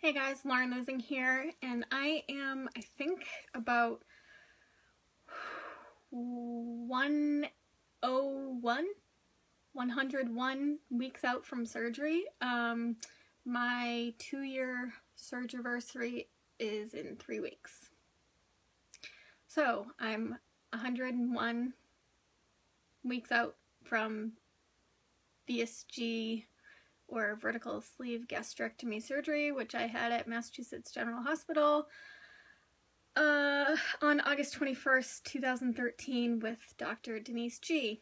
Hey guys, Lauren Losing here, and I am, I think, about 101 weeks out from surgery. My 2-year surgery is in 3 weeks. So I'm 101 weeks out from VSG, or vertical sleeve gastrectomy surgery, which I had at Massachusetts General Hospital on August 21st, 2013 with Dr. Denise G.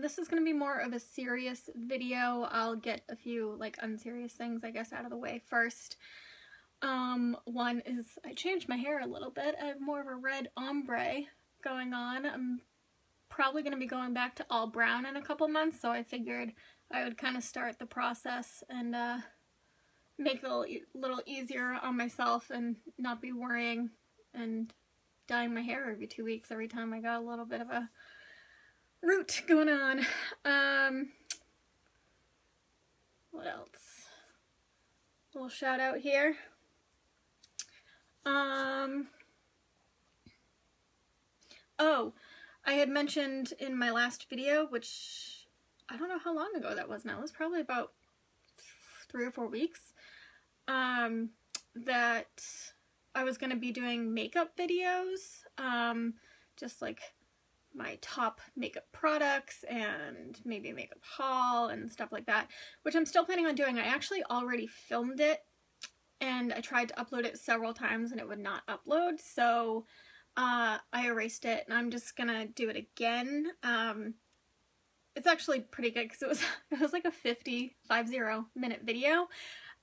This is going to be more of a serious video. I'll get a few unserious things, I guess, out of the way first. One is I changed my hair a little bit. I have more of a red ombre going on. I'm probably going to be going back to all brown in a couple months, so I figured I would kind of start the process and make it a little easier on myself and not be worrying and dyeing my hair every 2 weeks every time I got a little bit of a root going on. What else? A little shout out here. Oh, I had mentioned in my last video, which I don't know how long ago that was now. It was probably about 3 or 4 weeks. That I was going to be doing makeup videos. Just like my top makeup products and maybe a makeup haul and stuff like that, which I'm still planning on doing. I actually already filmed it and I tried to upload it several times and it would not upload. So I erased it and I'm just gonna do it again. It's actually pretty good because it was like a 50 minute video.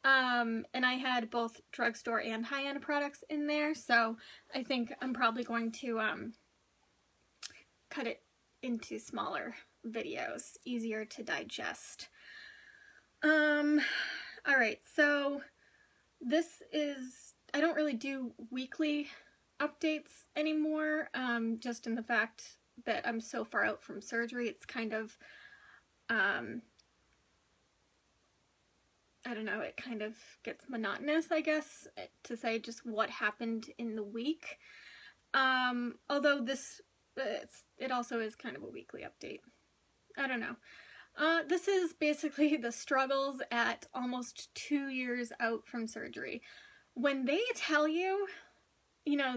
And I had both drugstore and high-end products in there, so I think I'm probably going to cut it into smaller videos, easier to digest. Alright, so this is, I don't really do weekly updates anymore, just in the fact that I'm so far out from surgery. It's kind of, I don't know, it kind of gets monotonous, I guess, to say just what happened in the week. Although it also is kind of a weekly update. I don't know. This is basically the struggles at almost 2 years out from surgery. When they tell you,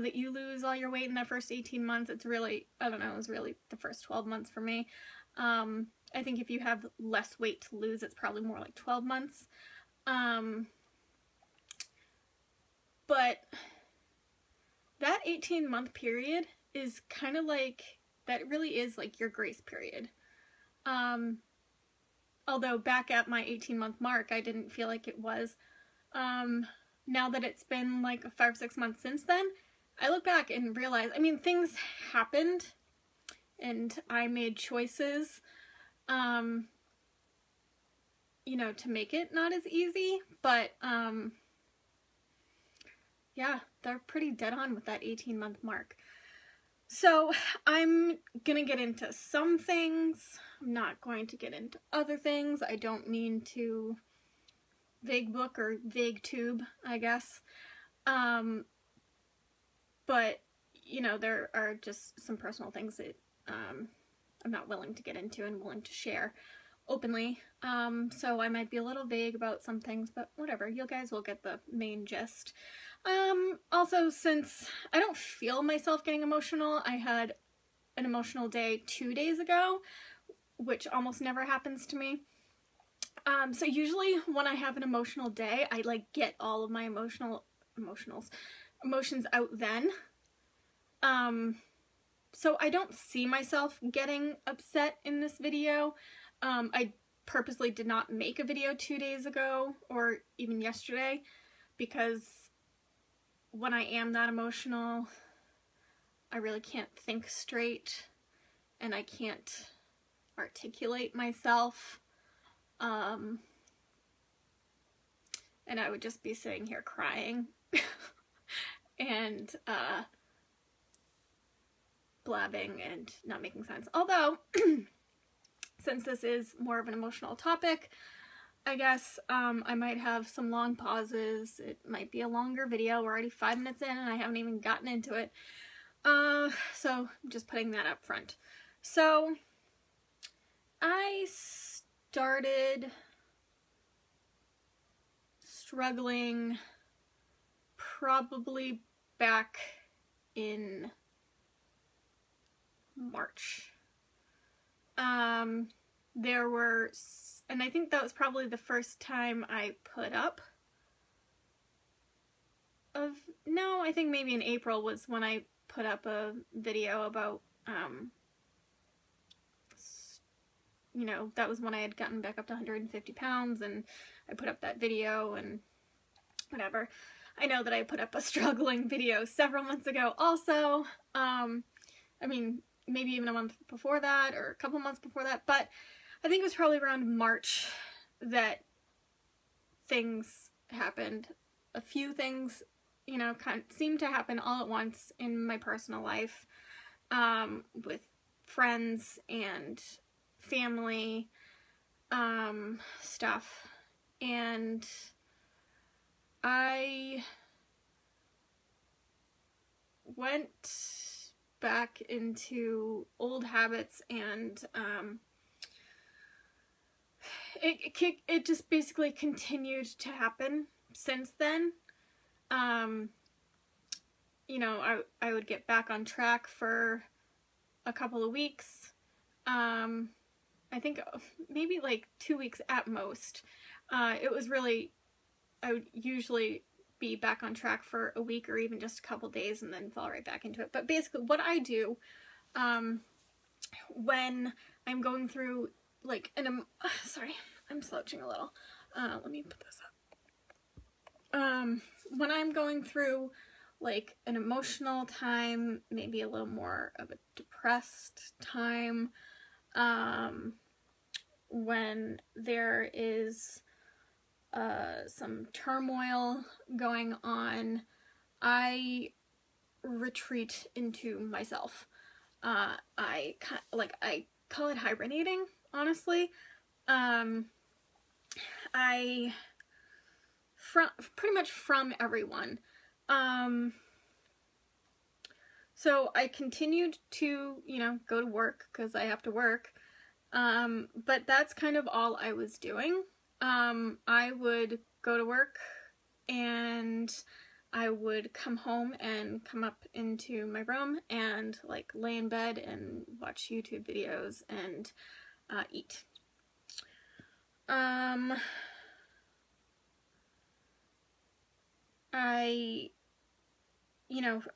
that you lose all your weight in that first 18 months, it's really, I don't know, it was really the first 12 months for me. I think if you have less weight to lose, it's probably more like 12 months. But that 18-month period is kind of like, that really is like your grace period. Although back at my 18-month mark, I didn't feel like it was. Now that it's been like 5 or 6 months since then, I look back and realize, I mean, things happened and I made choices, to make it not as easy, but, yeah, they're pretty dead on with that 18-month mark. So I'm gonna get into some things. I'm not going to get into other things. I don't mean to vague book or vague tube, I guess. But, there are just some personal things that I'm not willing to get into and willing to share openly. So I might be a little vague about some things, but whatever. You guys will get the main gist. Also, since I don't feel myself getting emotional, I had an emotional day 2 days ago, which almost never happens to me. So usually when I have an emotional day, I get all of my emotions out then. So I don't see myself getting upset in this video. I purposely did not make a video 2 days ago or even yesterday because when I am that emotional, I really can't think straight and I can't articulate myself. And I would just be sitting here crying and blabbing and not making sense. Although, since this is more of an emotional topic, I guess I might have some long pauses. It might be a longer video. We're already 5 minutes in and I haven't even gotten into it. So I'm just putting that up front. So I started struggling probably back in March. There were, and I think that was probably the first time I put up no, I think maybe in April was when I put up a video about, you know, that was when I had gotten back up to 150 pounds, and I put up that video and whatever. I know that I put up a struggling video several months ago also. I mean, maybe even a month before that or a couple months before that, but I think it was probably around March that things happened. A few things, you know, kind of seemed to happen all at once in my personal life, with friends and family stuff, and I went back into old habits, and it just basically continued to happen since then. You know, I would get back on track for a couple of weeks. I think maybe like 2 weeks at most. It was really, I would usually be back on track for a week or even just a couple days and then fall right back into it. But basically what I do when I'm going through like sorry, I'm slouching a little. Let me put this up. When I'm going through like an emotional time, maybe a little more of a depressed time, when there is some turmoil going on, I retreat into myself. I call it hibernating, honestly. Pretty much from everyone. So I continued to, you know, go to work because I have to work. But that's kind of all I was doing. I would go to work and I would come home and come up into my room and like lay in bed and watch YouTube videos and eat.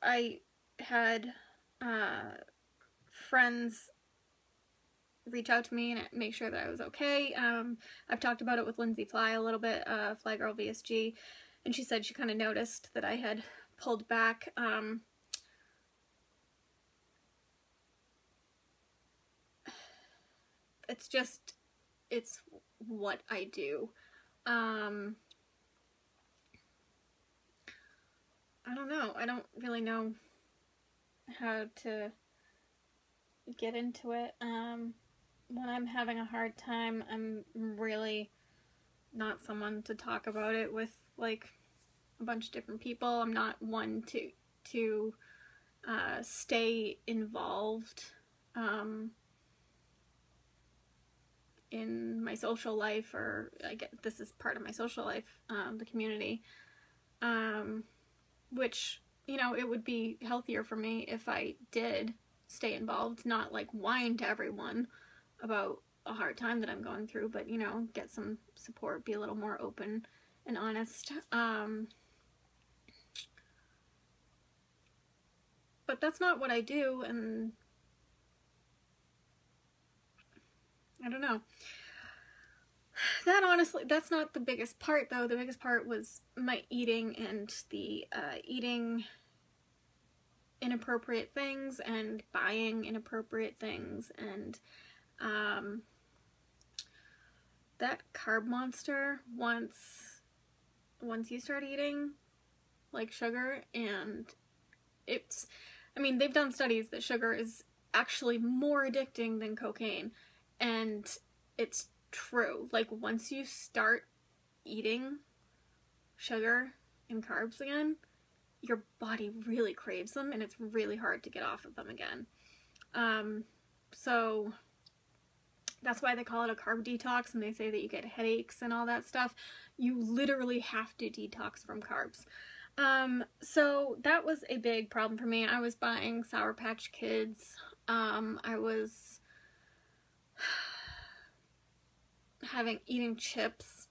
I had friends reach out to me and make sure that I was okay. I've talked about it with Lindsay Fly a little bit, Fly Girl VSG, and she said she kind of noticed that I had pulled back. It's what I do. I don't know. I don't really know how to get into it. When I'm having a hard time, I'm really not someone to talk about it with like a bunch of different people. I'm not one to stay involved in my social life, or I get this is part of my social life, the community, which, you know, it would be healthier for me if I did stay involved, not like whine to everyone about a hard time that I'm going through, but, you know, get some support, be a little more open and honest. But that's not what I do, and I don't know. That honestly, that's not the biggest part though. The biggest part was my eating and the eating inappropriate things and buying inappropriate things, and that carb monster, once you start eating like sugar, and it's, I mean, they've done studies that sugar is actually more addicting than cocaine, and it's true. Like, once you start eating sugar and carbs again, your body really craves them, and it's really hard to get off of them again. So that's why they call it a carb detox, and they say that you get headaches and all that stuff. You literally have to detox from carbs. So that was a big problem for me. I was buying Sour Patch Kids. I was eating chips.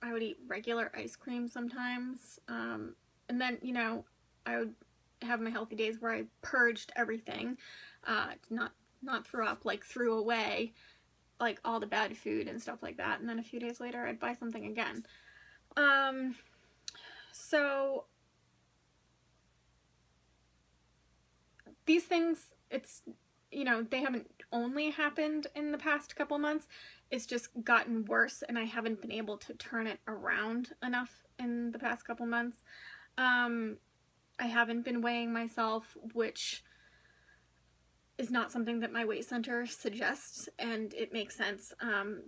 I would eat regular ice cream sometimes. And then, you know, I would have my healthy days where I purged everything, not threw up, like threw away like all the bad food and stuff like that. And then a few days later I'd buy something again. So these things, it's, you know, they haven't only happened in the past couple months. It's just gotten worse, and I haven't been able to turn it around enough in the past couple months. I haven't been weighing myself, which is not something that my weight center suggests, and it makes sense.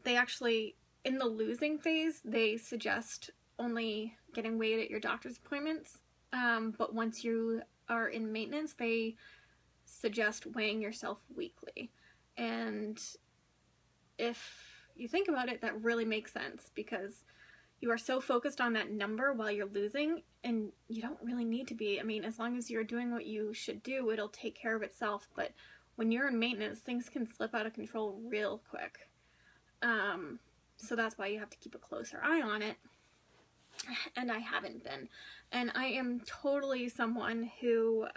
They actually, in the losing phase, they suggest only getting weighed at your doctor's appointments, but once you are in maintenance, they suggest weighing yourself weekly. And if you think about it, that really makes sense, because you are so focused on that number while you're losing, and you don't really need to be. I mean, as long as you're doing what you should do, it'll take care of itself. But when you're in maintenance, things can slip out of control real quick. So that's why you have to keep a closer eye on it. And I haven't been. And I am totally someone who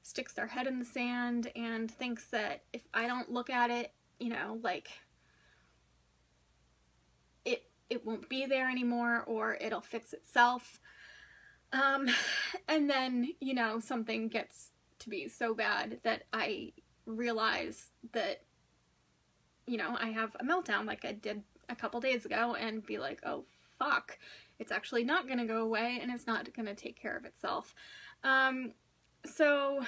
sticks their head in the sand and thinks that if I don't look at it, you know, like, it won't be there anymore, or it'll fix itself. And then, you know, something gets to be so bad that I realize that, you know, I have a meltdown like I did a couple days ago, and be like, oh fuck, it's actually not gonna go away, and it's not gonna take care of itself. So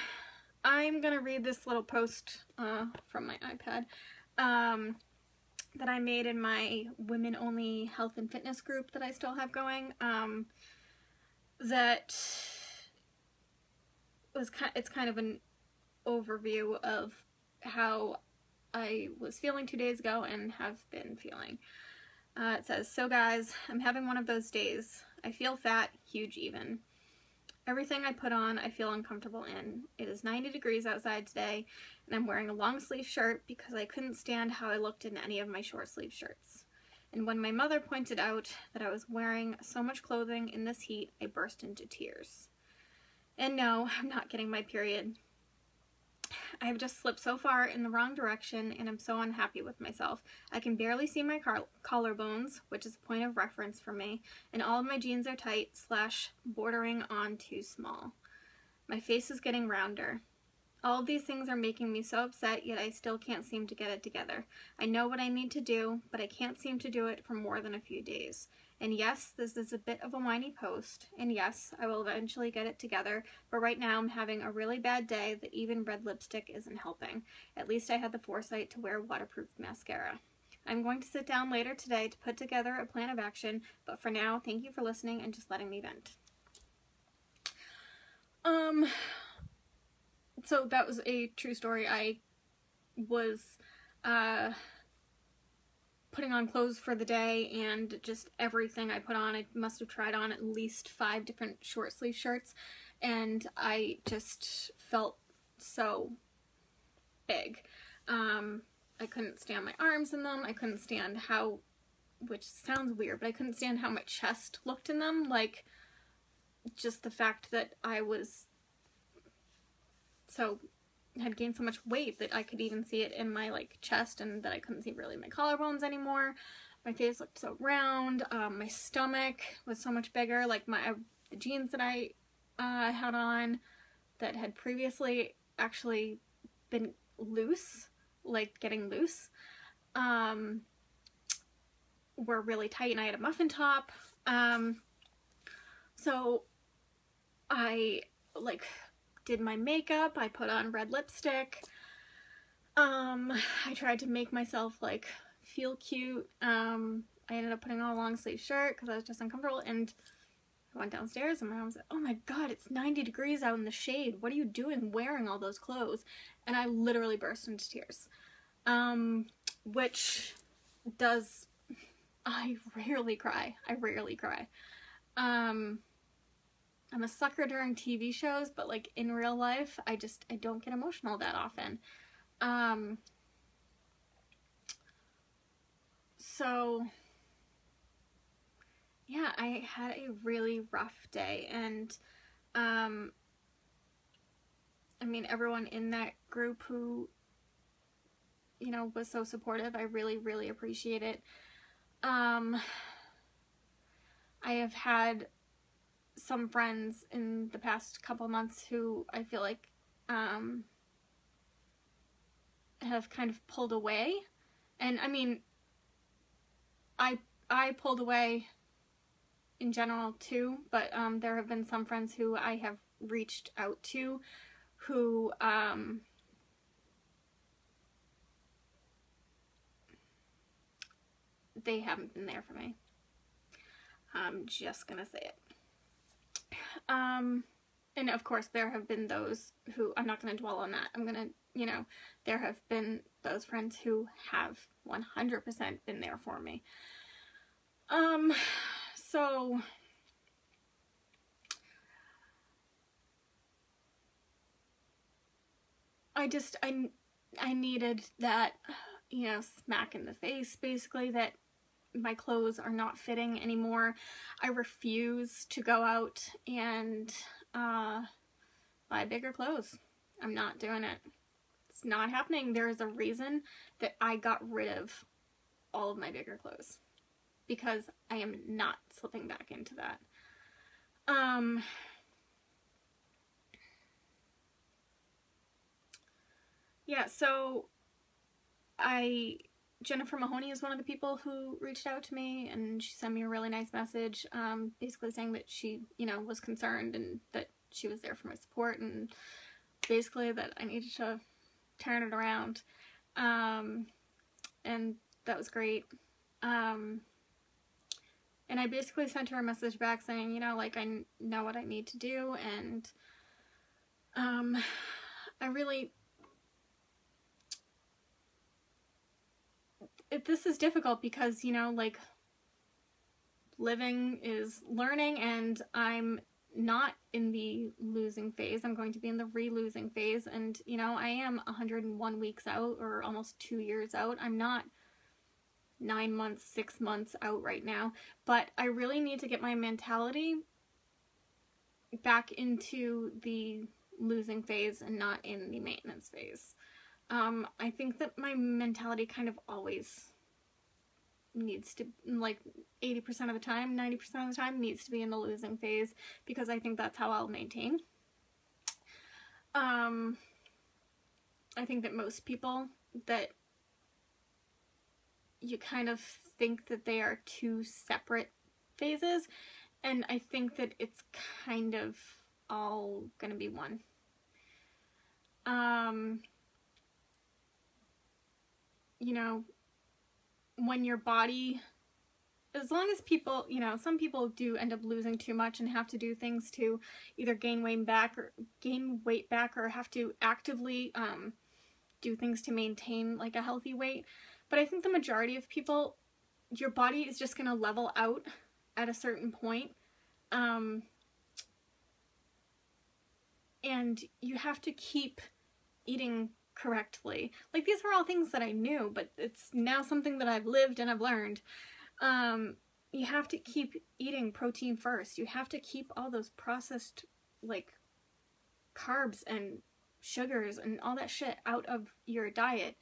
I'm gonna read this little post from my iPad that I made in my women-only health and fitness group that I still have going. That was it's kind of an overview of how I was feeling 2 days ago and have been feeling. It says, so guys, I'm having one of those days. I feel fat, huge even. Everything I put on, I feel uncomfortable in. It is 90 degrees outside today, and I'm wearing a long sleeve shirt because I couldn't stand how I looked in any of my short sleeve shirts. And when my mother pointed out that I was wearing so much clothing in this heat, I burst into tears. And no, I'm not getting my period. I have just slipped so far in the wrong direction, and I'm so unhappy with myself. I can barely see my collarbones, which is a point of reference for me, and all of my jeans are tight / bordering on too small. My face is getting rounder. All of these things are making me so upset, yet I still can't seem to get it together. I know what I need to do, but I can't seem to do it for more than a few days. And yes, this is a bit of a whiny post, and yes, I will eventually get it together, but right now I'm having a really bad day that even red lipstick isn't helping. At least I had the foresight to wear waterproof mascara. I'm going to sit down later today to put together a plan of action, but for now, thank you for listening and just letting me vent. So that was a true story. I was, putting on clothes for the day, and just everything I put on, I must have tried on at least 5 different short sleeve shirts, and I just felt so big. I couldn't stand my arms in them. I couldn't stand how, which sounds weird, but I couldn't stand how my chest looked in them. Like, just the fact that I was had gained so much weight that I could even see it in my, like, chest, and that I couldn't see really my collarbones anymore. My face looked so round. My stomach was so much bigger. Like, the jeans that I had on that had previously actually been loose, like getting loose, were really tight, and I had a muffin top. So I, like, did my makeup. I put on red lipstick. I tried to make myself like feel cute. I ended up putting on a long sleeve shirt because I was just uncomfortable, and I went downstairs and my mom said, "Oh my god, it's 90 degrees out in the shade. What are you doing wearing all those clothes?" And I literally burst into tears. Which does, I rarely cry. I rarely cry. I'm a sucker during TV shows, but like in real life, I don't get emotional that often. So yeah, I had a really rough day, and I mean, everyone in that group who, you know, was so supportive, I really, really appreciate it. I have had some friends in the past couple months who I feel like have kind of pulled away, and I mean, I pulled away in general too, but there have been some friends who I have reached out to who they haven't been there for me. I'm just gonna say it. And of course there have been those who, I'm not gonna dwell on that. I'm gonna, you know, there have been those friends who have 100% been there for me. So I needed that, you know, smack in the face, basically, that my clothes are not fitting anymore. I refuse to go out and buy bigger clothes. I'm not doing it. It's not happening. There is a reason that I got rid of all of my bigger clothes, because I am not slipping back into that. Yeah, so Jennifer Mahoney is one of the people who reached out to me, and she sent me a really nice message, basically saying that she, you know, was concerned and that she was there for my support, and basically that I needed to turn it around. And that was great. And I basically sent her a message back saying, you know, like, I know what I need to do, and I really, this is difficult because, you know, like, living is learning, and I'm not in the losing phase. I'm going to be in the re-losing phase, and, you know, I am 101 weeks out, or almost 2 years out. I'm not 9 months, 6 months out right now, but I really need to get my mentality back into the losing phase and not in the maintenance phase. I think that my mentality kind of always needs to, like, 80% of the time, 90% of the time, needs to be in the losing phase, because I think that's how I'll maintain. I think that most people, that you kind of think that they are two separate phases, and I think that it's kind of all gonna be one. You know, when your body, as long as people, you know, some people do end up losing too much and have to do things to either gain weight back, or have to actively do things to maintain like a healthy weight. But I think the majority of people, your body is just gonna level out at a certain point, and you have to keep eating correctly. Like, these are all things that I knew, but it's now something that I've lived and I've learned. You have to keep eating protein first. You have to keep all those processed, like, carbs and sugars and all that shit out of your diet.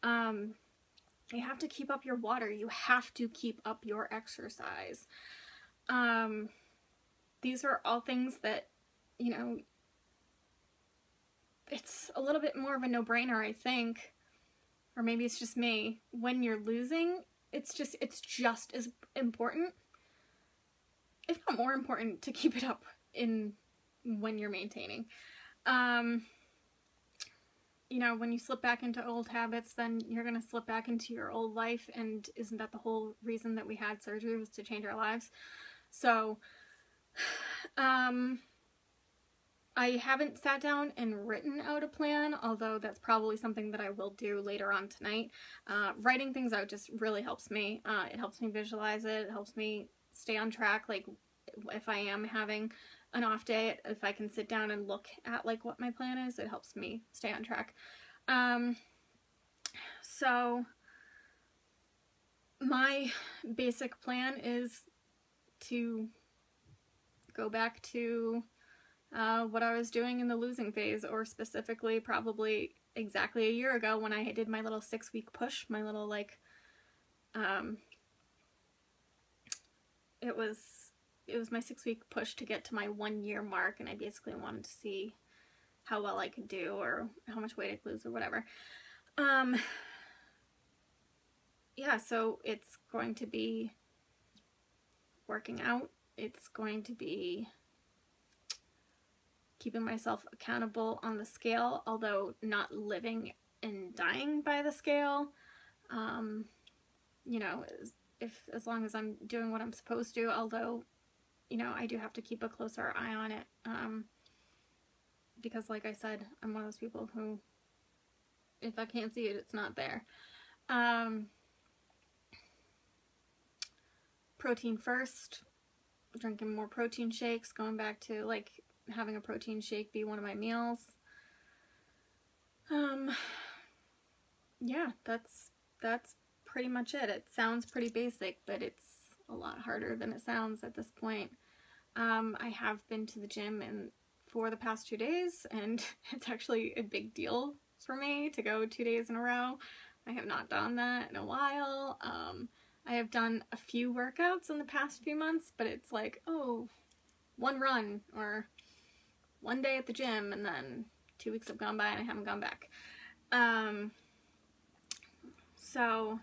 You have to keep up your water. You have to keep up your exercise. These are all things that, you know, it's a little bit more of a no-brainer, I think, or maybe it's just me. When you're losing, it's just as important, if not more important, to keep it up in when you're maintaining. you know, when you slip back into old habits, then you're going to slip back into your old life, and isn't that the whole reason that we had surgery, was to change our lives? So, I haven't sat down and written out a plan, although that's probably something that I will do later on tonight. Writing things out just really helps me. It helps me visualize it. It helps me stay on track. Like, if I am having an off day, if I can sit down and look at like what my plan is, it helps me stay on track. So my basic plan is to go back to what I was doing in the losing phase, or specifically probably exactly a year ago when I did my little 6-week push, my little like, it was my 6-week push to get to my 1-year mark, and I basically wanted to see how well I could do, or how much weight I could lose, or whatever. Yeah, so it's going to be working out. It's going to be keeping myself accountable on the scale, although not living and dying by the scale. You know, as long as I'm doing what I'm supposed to, although, you know, I do have to keep a closer eye on it, because like I said, I'm one of those people who, if I can't see it, it's not there. Protein first, drinking more protein shakes, going back to like having a protein shake be one of my meals. Yeah, that's pretty much it. It sounds pretty basic, but it's a lot harder than it sounds at this point. I have been to the gym for the past 2 days, and it's actually a big deal for me to go 2 days in a row. I have not done that in a while. I have done a few workouts in the past few months, but it's like, oh, one run or one day at the gym, and then 2 weeks have gone by and I haven't gone back. So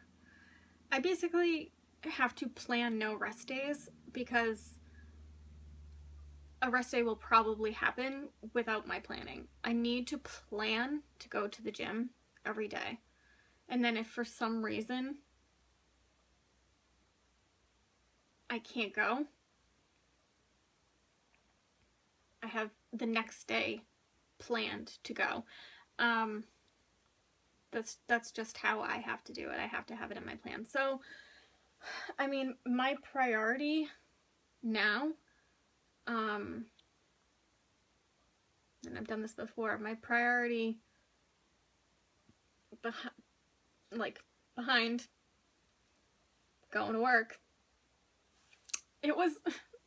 I basically have to plan no rest days, because a rest day will probably happen without my planning. I need to plan to go to the gym every day. And then if for some reason I can't go, I have the next day planned to go. That's just how I have to do it. I have to have it in my plan. So, I mean, my priority now, and I've done this before, my priority behind going to work,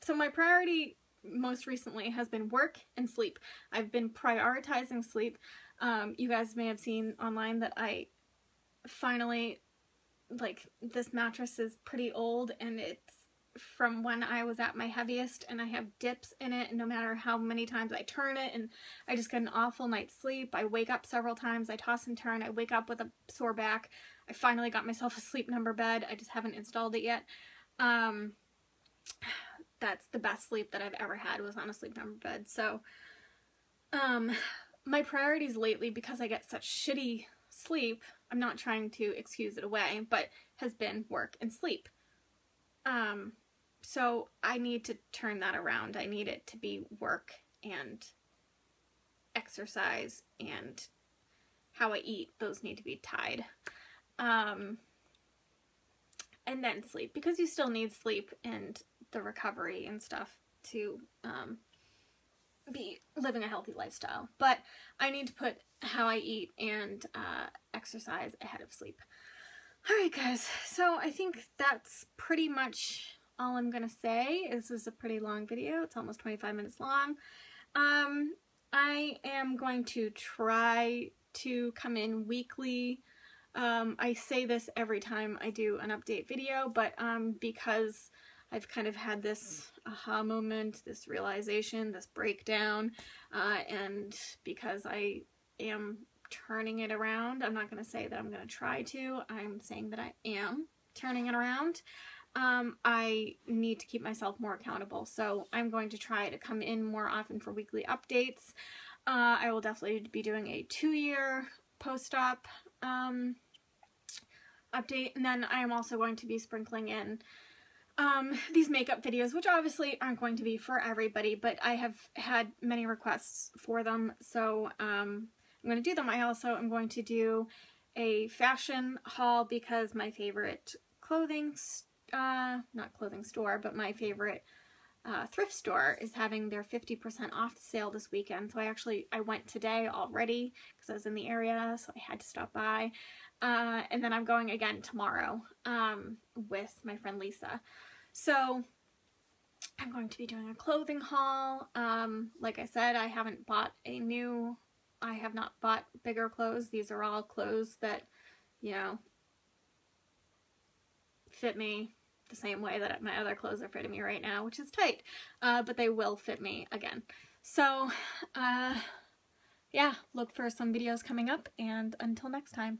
so my priority most recently has been work and sleep. I've been prioritizing sleep. You guys may have seen online that I finally, like, this mattress is pretty old, and it's from when I was at my heaviest, and I have dips in it, and no matter how many times I turn it, and I just get an awful night's sleep. I wake up several times, I toss and turn, I wake up with a sore back. I finally got myself a Sleep Number bed. I just haven't installed it yet. That's the best sleep that I've ever had, was on a Sleep Number bed. So, my priorities lately, because I get such shitty sleep, I'm not trying to excuse it away, but has been work and sleep. So I need to turn that around. I need it to be work and exercise, and how I eat. Those need to be tied. And then sleep, because you still need sleep and the recovery and stuff to be living a healthy lifestyle. But I need to put how I eat and exercise ahead of sleep. Alright guys, so I think that's pretty much all I'm gonna say. This is a pretty long video. It's almost 25 minutes long. I am going to try to come in weekly. I say this every time I do an update video, but because I've kind of had this aha moment, this realization, this breakdown, and because I am turning it around, I'm not going to say that I'm going to try to, I'm saying that I am turning it around. I need to keep myself more accountable, so I'm going to try to come in more often for weekly updates. I will definitely be doing a 2-year post-op update, and then I am also going to be sprinkling in these makeup videos, which obviously aren't going to be for everybody, but I have had many requests for them, so I'm going to do them. I also am going to do a fashion haul because my favorite not clothing store, but my favorite thrift store is having their 50% off sale this weekend. So I went today already because I was in the area, so I had to stop by. And then I'm going again tomorrow with my friend Lisa. So I'm going to be doing a clothing haul. Like I said, I have not bought bigger clothes. These are all clothes that, you know, fit me the same way that my other clothes are fitting me right now, which is tight, but they will fit me again. So, yeah, look for some videos coming up, and until next time.